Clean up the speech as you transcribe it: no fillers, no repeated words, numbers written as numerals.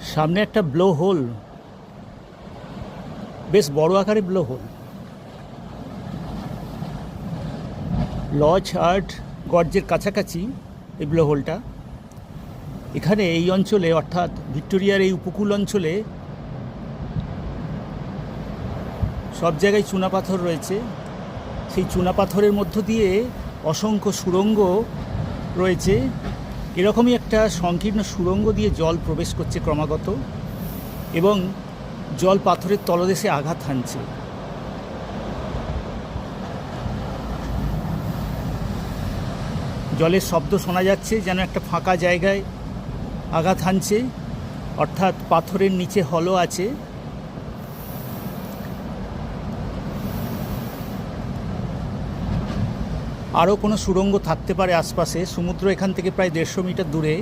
সামনে একটা blow whole, বেশ বড় আকারে ব্লো হোল। লজ আর্ট গর্জের কাছাকাছি এই ব্লো হোলটা। এখানে এই অঞ্চলে অর্থাৎ ভিক্টোরিয়ার এই উপকূল অঞ্চলে সব জায়গায় চুনাপাথর রয়েছে। সেই চুনাপাথরের মধ্য দিয়ে অসংখ্য সুড়ঙ্গ রয়েছে। এরকমই একটা সংকীর্ণ সুড়ঙ্গ দিয়ে জল প্রবেশ করছে ক্রমাগত এবং জল পাথরের তলদেশে আঘাত হানছে। জলের শব্দ শোনা যাচ্ছে, যেন একটা ফাঁকা জায়গায় আঘাত হানছে, অর্থাৎ পাথরের নিচে হলো আছে। আরও কোনো সুড়ঙ্গ থাকতে পারে আশপাশে। সমুদ্র এখান থেকে প্রায় 150 মিটার দূরে।